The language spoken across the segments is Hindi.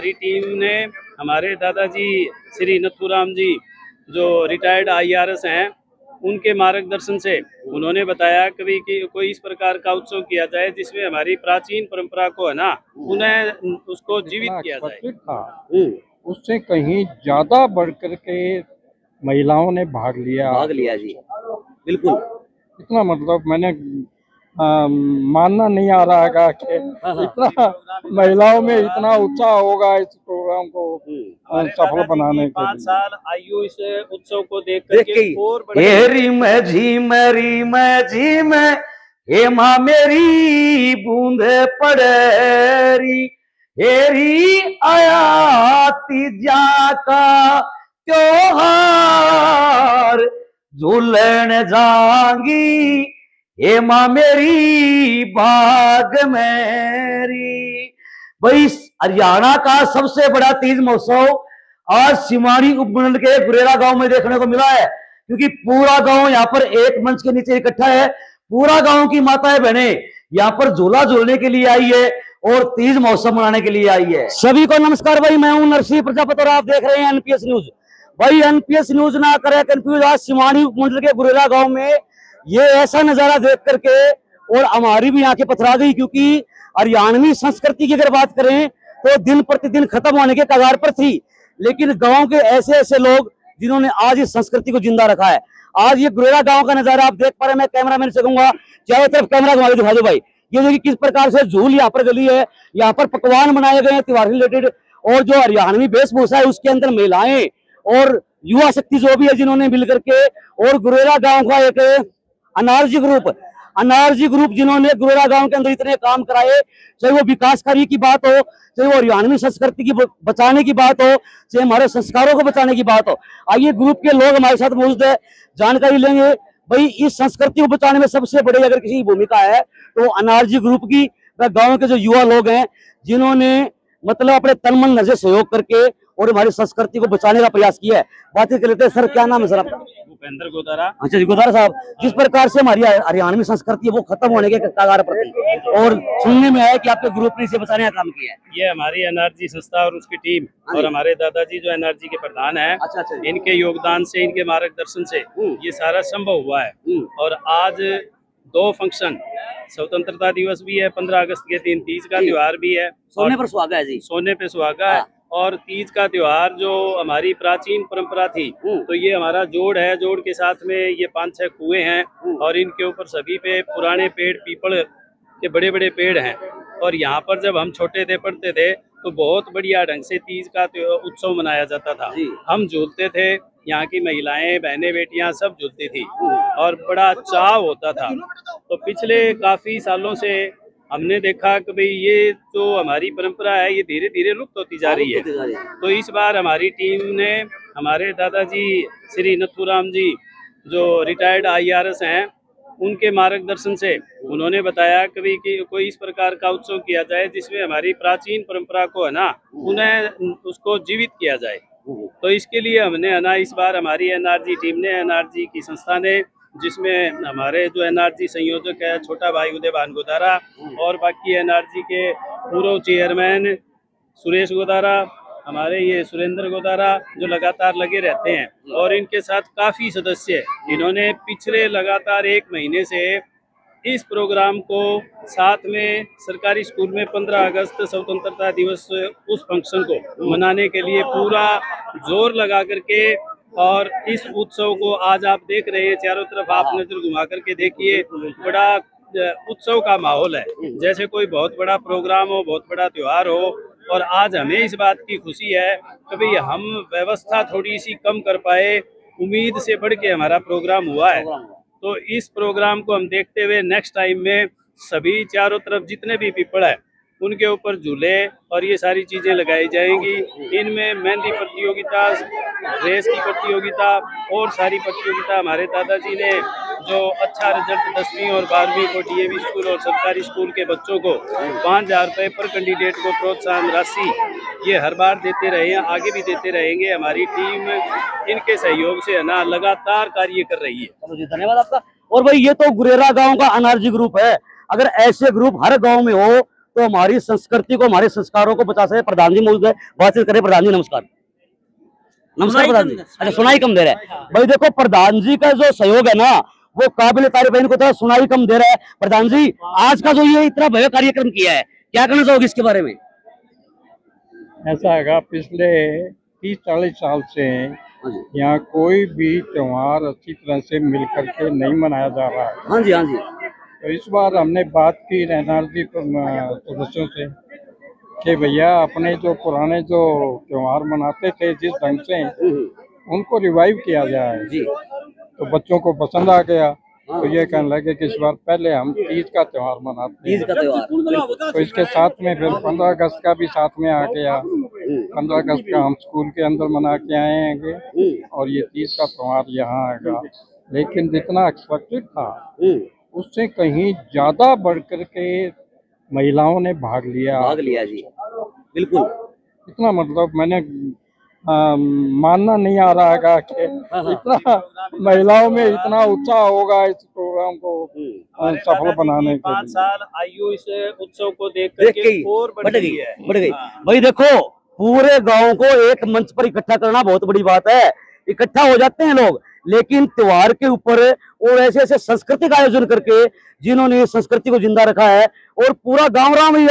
हमारी टीम ने हमारे दादाजी श्री नथुराम जी जो रिटायर्ड IRS हैं, उनके मार्गदर्शन से उन्होंने बताया कभी कि कोई इस प्रकार का उत्सव किया जाए जिसमें हमारी प्राचीन परंपरा को है ना उन्हें उसको जीवित किया जाए। उससे कहीं ज्यादा बढ़कर के महिलाओं ने भाग लिया जी, बिल्कुल। इतना मतलब मैंने मानना नहीं आ रहा है कि इतना महिलाओं में इतना उत्साह होगा इस प्रोग्राम को सफल बनाने के 5 साल आयु इस उत्सव को देख करके और रिम झीम हे माँ मेरी बूंद पड़ेरी हेरी आया तीजा का त्योहार झूलन जांगी हे माँ मेरी बाग मेरी। भाई हरियाणा का सबसे बड़ा तीज महोत्सव आज सिमाड़ी उपमंडल के गुरेरा गांव में देखने को मिला है, क्योंकि पूरा गांव यहाँ पर एक मंच के नीचे इकट्ठा है। पूरा गांव की माताएं बहनें यहाँ पर झूला झूलने के लिए आई है और तीज महोत्सव मनाने के लिए आई है। सभी को नमस्कार भाई, मैं हूं नरसिंह प्रजापति और आप देख रहे हैं NPS न्यूज। भाई NPS न्यूज ना करे कंफ्यूज, आज सिमाड़ी उपमंडल के गुरेरा गांव में ये ऐसा नजारा देख करके और हमारी भी आंखें पथरा गई, क्योंकि हरियाणवी संस्कृति की अगर बात करें तो दिन प्रतिदिन खत्म होने के कगार पर थी, लेकिन गांव के ऐसे ऐसे लोग जिन्होंने आज इस संस्कृति को जिंदा रखा है। आज ये गुरेरा गांव का नजारा आप देख पा रहे हैं। मैं कैमरामैन से कहूंगा चारों तरफ कैमरा घुमा के दिखा दो भाई। ये देखिए किस प्रकार से झूल यहाँ पर गली है, यहाँ पर पकवान बनाए गए हैं त्योहार रिलेटेड, और जो हरियाणवी वेशभूषा है उसके अंदर महिलाएं और युवा शक्ति जो भी है जिन्होंने मिलकर के, और गुरेरा गांव का एक अनारजी ग्रुप जिन्होंने गुरेरा गांव के अंदर इतने काम कराए, चाहे वो विकास कार्य की बात हो, चाहे वो हरियाणवी संस्कृति की बचाने की बात हो, चाहे हमारे संस्कारों को बचाने की बात हो। आइए ग्रुप के लोग हमारे साथ मौजूद है, जानकारी लेंगे। भाई इस संस्कृति को बचाने में सबसे बड़ी अगर किसी की भूमिका है तो अनारजी ग्रुप की, गाँव के जो युवा लोग हैं जिन्होंने मतलब अपने तन मन धन से सहयोग करके और हमारी संस्कृति को बचाने का प्रयास किया है। बातें कर लेते हैं। सर क्या नाम है सर आपका? भूपेंद्र गोदारा। अच्छा जी गोदारा साहब, जिस प्रकार से हमारी हरियाणवी संस्कृति है वो खत्म होने के कगार पर थी, और सुनने में आया कि आपके ग्रुप ने इसे बचाने का काम किया है। ये हमारी NRG संस्था और उसकी टीम और हमारे दादाजी जो NRG के प्रधान हैं, इनके योगदान से, इनके मार्गदर्शन से ये सारा संभव हुआ है। और आज 2 फंक्शन, स्वतंत्रता दिवस भी है 15 अगस्त के दिन, तीज का त्योहार भी है, सोने पर सुहागा है जी, सोने पे सुहागा है। और तीज का त्योहार जो हमारी प्राचीन परंपरा थी, तो ये हमारा जोड़ है। जोड़ के साथ में ये 5-6 कुएं हैं और इनके ऊपर सभी पे पुराने पेड़, पीपल के बड़े बड़े पेड़ हैं। और यहाँ पर जब हम छोटे थे, पढ़ते थे, तो बहुत बढ़िया ढंग से तीज का उत्सव मनाया जाता था। हम झूलते थे, यहाँ की महिलाएं, बहनें, बेटियां सब झूलती थी और बड़ा चाव होता था। तो पिछले काफी सालों से हमने देखा कि भाई ये जो हमारी परंपरा है ये धीरे धीरे लुप्त होती जा रही है। तो इस बार हमारी टीम ने हमारे दादाजी श्री नथुराम जी जो रिटायर्ड IRS हैं, उनके मार्गदर्शन से उन्होंने बताया कभी कि कोई इस प्रकार का उत्सव किया जाए जिसमें हमारी प्राचीन परंपरा को है ना उन्हें उसको जीवित किया जाए। तो इसके लिए हमने है ना इस बार हमारी NRG टीम ने, NRG की संस्था ने, जिसमें हमारे जो NRG संयोजक है छोटा भाई उदयभान गोदारा और बाकी NRG के पूर्व चेयरमैन सुरेश गोदारा, हमारे ये सुरेंद्र गोदारा जो लगातार लगे रहते हैं, और इनके साथ काफ़ी सदस्य, इन्होंने पिछले लगातार 1 महीने से इस प्रोग्राम को साथ में सरकारी स्कूल में 15 अगस्त स्वतंत्रता दिवस उस फंक्शन को मनाने के लिए पूरा जोर लगा करके, और इस उत्सव को आज आप देख रहे हैं चारों तरफ, आप नजर घुमा करके देखिए, बड़ा उत्सव का माहौल है, जैसे कोई बहुत बड़ा प्रोग्राम हो, बहुत बड़ा त्योहार हो। और आज हमें इस बात की खुशी है कि भाई हम व्यवस्था थोड़ी सी कम कर पाए, उम्मीद से बढ़ के हमारा प्रोग्राम हुआ है। तो इस प्रोग्राम को हम देखते हुए नेक्स्ट टाइम में सभी चारों तरफ जितने भी पीपल है उनके ऊपर झूले और ये सारी चीजें लगाई जाएंगी। इनमें मेहंदी प्रतियोगिता, रेस की प्रतियोगिता और सारी प्रतियोगिता, हमारे दादाजी ने जो अच्छा रिजल्ट 10वीं और 12वीं को DAV स्कूल और सरकारी स्कूल के बच्चों को 5,000 रुपये पर कैंडिडेट को प्रोत्साहन राशि ये हर बार देते रहे हैं, आगे भी देते रहेंगे। हमारी टीम इनके सहयोग से है ना लगातार कार्य कर रही है। धन्यवाद आपका। और भाई ये तो गुरेरा गांव का NRG ग्रुप है, अगर ऐसे ग्रुप हर गांव में हो तो हमारी संस्कृति को, हमारे संस्कारों को बचा सके। प्रधान जी मौजूद है, बातचीत करें। प्रधान जी नमस्कार। नमस्कार प्रधान जी। अच्छा, सुनाई कम दे रहा है भाई। देखो प्रधान जी का जो सहयोग है ना, वो काबिल तारीफ है। इनको तो सुनाई कम दे रहा है। प्रधान जी, आज का जो ये इतना भव्य कार्यक्रम किया है, क्या कहना चाहोगे इसके बारे में? ऐसा है, पिछले 30-40 साल से यहाँ कोई भी त्योहार अच्छी तरह से मिल करके नहीं मनाया जा रहा है। हाँ जी, हाँ जी। तो इस बार हमने बात की एनआरजी सदस्यों से कि भैया अपने जो पुराने जो त्योहार मनाते थे जिस ढंग से, उनको रिवाइव किया जाए जी। तो बच्चों को पसंद आ गया। तो ये कहने लगे कि इस बार पहले हम तीज का त्योहार मनाते हैं। तीज का त्योहार, तो इसके साथ में फिर 15 अगस्त का भी साथ में आ गया। 15 अगस्त का हम स्कूल के अंदर मना के आएंगे और ये तीज का त्योहार यहाँ आएगा। लेकिन जितना एक्सपेक्टेड था उससे कहीं ज्यादा बढ़ कर के महिलाओं ने भाग लिया जी। बिल्कुल, इतना मतलब मैंने मानना नहीं आ रहा है कि इतना महिलाओं में इतना उत्साह होगा इस प्रोग्राम को सफल बनाने के 5 साल आयु इस उत्सव को देख करके और बढ़ गई। भाई देखो, पूरे गांव को एक मंच पर इकट्ठा करना बहुत बड़ी बात है। इकट्ठा हो जाते हैं लोग, लेकिन त्योहार के ऊपर और ऐसे ऐसे सांस्कृतिक आयोजन करके जिन्होंने संस्कृति को जिंदा रखा है, और पूरा गांव राम ही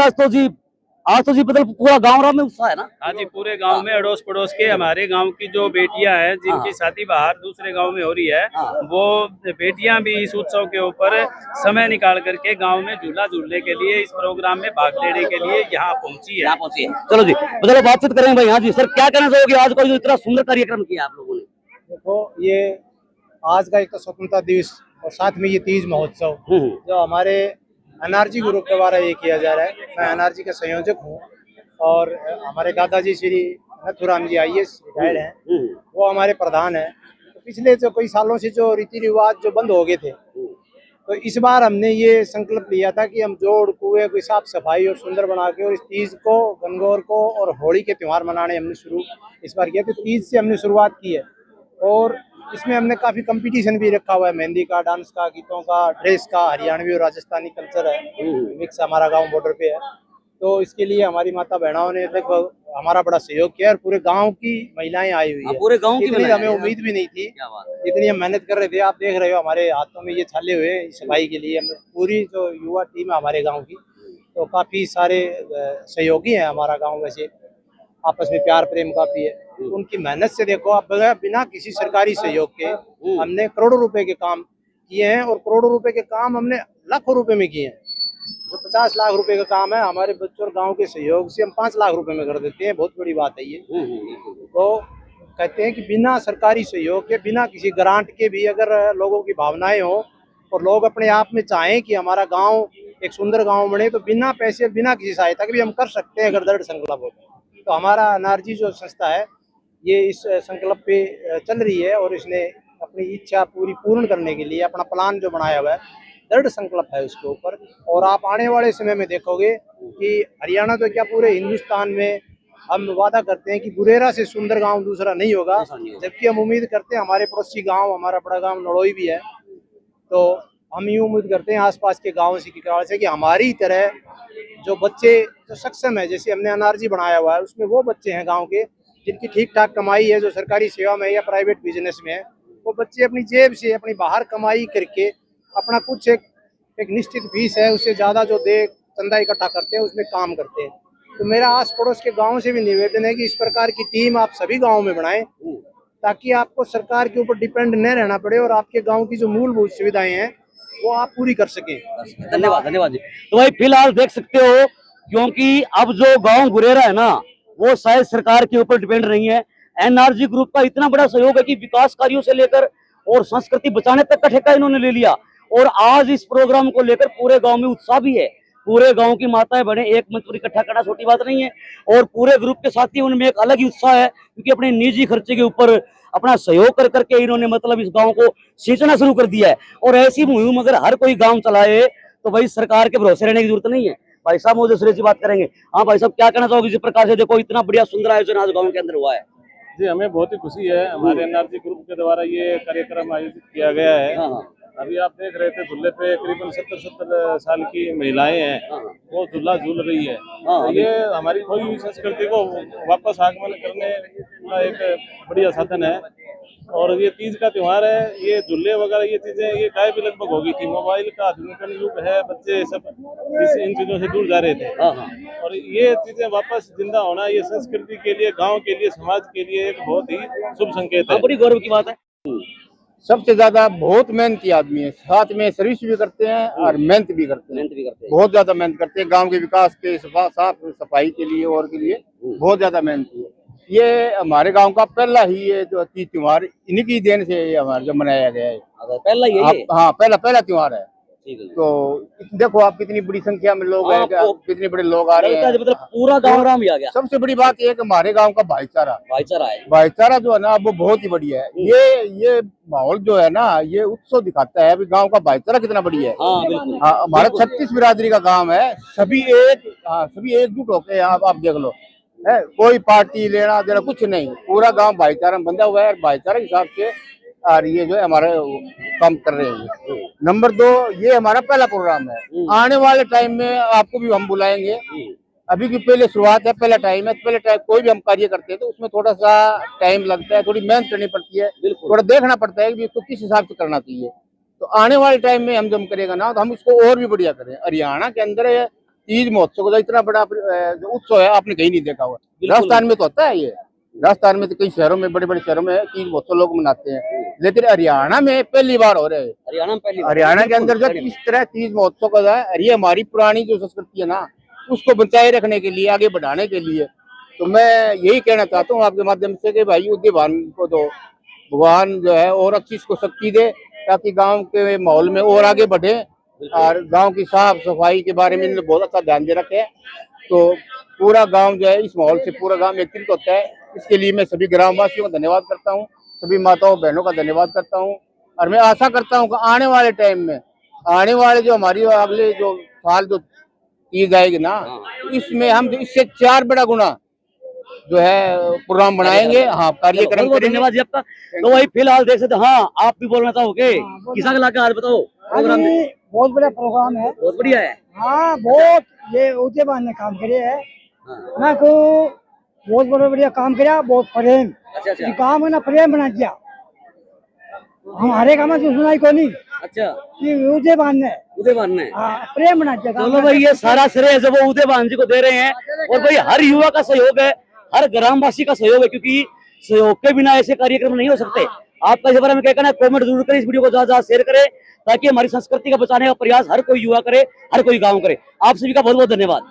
आज तो जी बदल पूरा गांव राम में उत्साह है ना। हाँ जी, पूरे गांव में अड़ोस पड़ोस के हमारे गांव की जो बेटियां हैं जिनकी शादी बाहर दूसरे गांव में हो रही है, वो बेटियां भी इस उत्सव के ऊपर समय निकाल करके गांव में झूला झूलने के लिए, इस प्रोग्राम में भाग लेने के लिए यहाँ पहुंची है। चलो जी, मतलब बातचीत करेंगे भाई। हाँ जी सर, क्या कहना चाहोगे आज को जो इतना सुंदर कार्यक्रम किया आप लोगों ने? देखो, ये आज का एक तो स्वतंत्रता दिवस और साथ में ये तीज महोत्सव जो हमारे एनआरजी ग्रुप के द्वारा ये किया जा रहा है। मैं एनआरजी का संयोजक हूँ और हमारे दादाजी श्री नथुराम जी IAS रिटायर्ड हैं, वो हमारे प्रधान हैं। तो पिछले जो कई सालों से जो रीति रिवाज जो बंद हो गए थे, तो इस बार हमने ये संकल्प लिया था कि हम जोड़ कुएं को साफ सफाई और सुंदर बना के और इस तीज को, गणगौर को और होली के त्यौहार मनाने हमने शुरू इस बार किया। तो तीज से हमने शुरुआत की है और इसमें हमने काफी कंपटीशन भी रखा हुआ है, मेहंदी का, डांस का, गीतों का, ड्रेस का, हरियाणवी और राजस्थानी कल्चर है, मिक्स हमारा गांव बॉर्डर पे है। तो इसके लिए हमारी माता बहनों ने लगभग हमारा बड़ा सहयोग किया और पूरे गांव की महिलाएं आई हुई है। पूरे गांव की इतनी हमें उम्मीद भी नहीं थी, इतनी हम मेहनत कर रहे थे। आप देख रहे हो हमारे हाथों में ये छाले हुए सफाई के लिए। हम पूरी जो युवा टीम है हमारे गाँव की, तो काफी सारे सहयोगी हैं हमारा गाँव। वैसे आपस में प्यार प्रेम काफी है। उनकी मेहनत से देखो आप, बिना किसी सरकारी सहयोग के हमने करोड़ों रुपए के काम किए हैं और करोड़ों रुपए के काम हमने लाखों रुपए में किए हैं। जो 50 लाख रुपए का काम है, हमारे बच्चों और गांव के सहयोग से हम 5 लाख रुपए में कर देते हैं। बहुत बड़ी बात है ये। तो कहते हैं कि बिना सरकारी सहयोग के, बिना किसी ग्रांट के भी अगर लोगों की भावनाएं हो और लोग अपने आप में चाहें कि हमारा गाँव एक सुंदर गाँव बने, तो बिना पैसे, बिना किसी सहायता के भी हम कर सकते हैं अगर दृढ़ संकल्प हो। तो हमारा एनआरजी जो संस्था है ये इस संकल्प पे चल रही है और इसने अपनी इच्छा पूर्ण करने के लिए अपना प्लान जो बनाया हुआ है, दृढ़ संकल्प है उसके ऊपर। और आप आने वाले समय में देखोगे कि हरियाणा तो क्या पूरे हिंदुस्तान में हम वादा करते हैं कि बुरेरा से सुंदर गांव दूसरा नहीं होगा। जबकि हम उम्मीद करते हैं, हमारे पड़ोसी गांव, हमारा बड़ा गांव नड़ोई भी है, तो हम ये उम्मीद करते हैं आसपास के गाँव से कि हमारी तरह जो बच्चे जो सक्षम है, जैसे हमने एनआरजी बनाया हुआ है, उसमें वो बच्चे हैं गांव के जिनकी ठीक ठाक कमाई है, जो सरकारी सेवा में या प्राइवेट बिजनेस में है, वो बच्चे अपनी जेब से, अपनी बाहर कमाई करके अपना कुछ एक निश्चित फीस है, उससे ज़्यादा जो दे चंदा इकट्ठा करते हैं, उसमें काम करते हैं। तो मेरा आस पड़ोस के गाँव से भी निवेदन है कि इस प्रकार की टीम आप सभी गाँव में बनाएं, ताकि आपको सरकार के ऊपर डिपेंड न रहना पड़े और आपके गाँव की जो मूलभूत सुविधाएं हैं वो आप पूरी कर सकें। धन्यवाद जी। तो भाई फिलहाल देख सकते हो, क्योंकि अब जो गांव गुरेरा है ना, वो शायद सरकार के ऊपर डिपेंड नहीं है। एनआरजी ग्रुप का इतना बड़ा सहयोग है कि विकास कार्यों से लेकर और संस्कृति बचाने तक का ठेका इन्होंने ले लिया। और आज इस प्रोग्राम को लेकर पूरे गांव में उत्साह भी है। पूरे गांव की माताएं बहनें एक मंच पर इकट्ठा करना छोटी बात नहीं है। और पूरे ग्रुप के साथी उनमें एक अलग ही उत्साह है, क्योंकि अपने निजी खर्चे के ऊपर अपना सहयोग कर करके इन्होंने मतलब इस गांव को सींचना शुरू कर दिया है। और ऐसी मुहिम अगर हर कोई गांव चलाए तो भाई सरकार के भरोसे रहने की जरूरत नहीं है। भाई साहब मुझे सुरेश जी बात करेंगे। हाँ भाई साहब, क्या कहना चाहोगे इस प्रकार से? देखो इतना बढ़िया सुंदर आयोजन आज गाँव के अंदर हुआ है। जी, हमें बहुत ही खुशी है। हमारे एनआरजी ग्रुप के द्वारा ये कार्यक्रम आयोजित किया गया है। अभी आप देख रहे थे झूले पे करीबन 70 साल की महिलाएं हैं, वो झूला झूल रही है। तो ये हमारी खोई हुई संस्कृति को वापस आगमन करने का एक बढ़िया साधन है। और ये तीज का त्योहार है, ये झूले वगैरह ये चीजें ये गायब भी लगभग हो गई थी। मोबाइल का आधुनिकरण युग है, बच्चे सब इन चीजों से दूर जा रहे थे। और ये चीजें वापस जिंदा होना ये संस्कृति के लिए, गांव के लिए, समाज के लिए एक बहुत ही शुभ संकेत है। बड़ी गौरव की बात है। सबसे ज्यादा बहुत मेहनती आदमी है, साथ में सर्विस भी करते हैं और मेहनत भी करते हैं, बहुत ज्यादा मेहनत करते हैं गांव के विकास के, साफ सफाई के लिए और के लिए बहुत ज्यादा मेहनती है। ये हमारे गांव का पहला ही ये जो तीज त्योहार इन्हीं की देन से ये हमारे जो मनाया गया है। पहला ही है ये? हाँ, पहला त्योहार है। तो देखो आप कितनी बड़ी संख्या में लोग हैं, कितने बड़े लोग आ रहे हैं, मतलब पूरा गाँव राम ही आ गया। सबसे बड़ी बात यह है कि हमारे गांव का भाईचारा जो है ना वो बहुत ही बढ़िया है। ये माहौल जो है ना ये उत्सव दिखाता है अभी गांव का भाईचारा कितना बढ़िया है। हाँ, हमारा 36 बिरादरी का गांव है, सभी एकजुट होके आप देख लो है, कोई पार्टी लेना देना कुछ नहीं, पूरा गांव भाईचारा में बंधा हुआ है। भाईचारा के हिसाब से और ये जो है हमारे काम कर रहे हैं। नंबर 2, ये हमारा पहला प्रोग्राम है। आने वाले टाइम में आपको भी हम बुलाएंगे। अभी की पहले शुरुआत है, पहला टाइम है। पहले टाइम कोई भी हम कार्य करते हैं तो उसमें थोड़ा सा टाइम लगता है, थोड़ी मेहनत करनी पड़ती है, थोड़ा देखना पड़ता है कि इसको किस हिसाब से करना चाहिए। तो आने वाले टाइम में हम जब करेगा ना तो हम इसको और भी बढ़िया करें। हरियाणा के अंदर तीज महोत्सव का इतना बड़ा जो उत्सव है आपने कहीं नहीं देखा हुआ। राजस्थान में तो होता है ये, राजस्थान में तो कई शहरों में, बड़े बड़े शहरों में तीज महोत्सव लोग मनाते हैं, लेकिन हरियाणा में पहली बार हो रहे हैं। हरियाणा के अंदर जब इस तरह तीज महोत्सव का है, ये हमारी पुरानी जो संस्कृति है ना उसको बचाए रखने के लिए, आगे बढ़ाने के लिए, तो मैं यही कहना चाहता हूँ आपके माध्यम से कि भाई उद्यमान को तो भगवान जो है और अच्छी इसको शक्ति दे ताकि गाँव के माहौल में और आगे बढ़े और गाँव की साफ सफाई के बारे में इन्होंने बहुत अच्छा ध्यान दे रखे। तो पूरा गांव जो है इस माहौल से पूरा गांव एकत्रित होता है। इसके लिए मैं सभी ग्रामवासियों का धन्यवाद करता हूं, सभी माताओं बहनों का धन्यवाद करता हूं। और मैं आशा करता हूं कि आने वाले टाइम में, आने वाले जो हमारी अगले जो साल जो तीज आएगी ना, इसमें हम इससे 4 बड़ा गुना जो है प्रोग्राम बनाएंगे। हाँ, कार्यक्रम करेंगे। धन्यवाद जी आपका। तो वही फिलहाल देख सकते। हाँ, आप भी बोलना चाहोगे? किसान इलाका आज बताओ। प्रोग्राम बहुत बड़ा प्रोग्राम है, बहुत बढ़िया है। हाँ, बहुत ये उद्यमान ने काम करे है ना, को बहुत बढ़िया काम किया, बहुत प्रेम। अच्छा। काम है ना, प्रेम बना दिया हमारे काम में सुनाई को नहीं। अच्छा, उदयबान ने प्रेम बना दिया। चलो भाई, ये सारा श्रेय जब वो उदयबान जी को दे रहे हैं। और भाई हर युवा का सहयोग है, हर ग्रामवासी का सहयोग है, क्योंकि सहयोग के बिना ऐसे कार्यक्रम नहीं हो सकते। आपका इस बारे में क्या कहना है? कमेंट जरूर करें, इस वीडियो को ज्यादा शेयर करें ताकि हमारी संस्कृति का बचाने का प्रयास हर कोई युवा करे, हर कोई गाँव करे। आप सभी का बहुत बहुत धन्यवाद।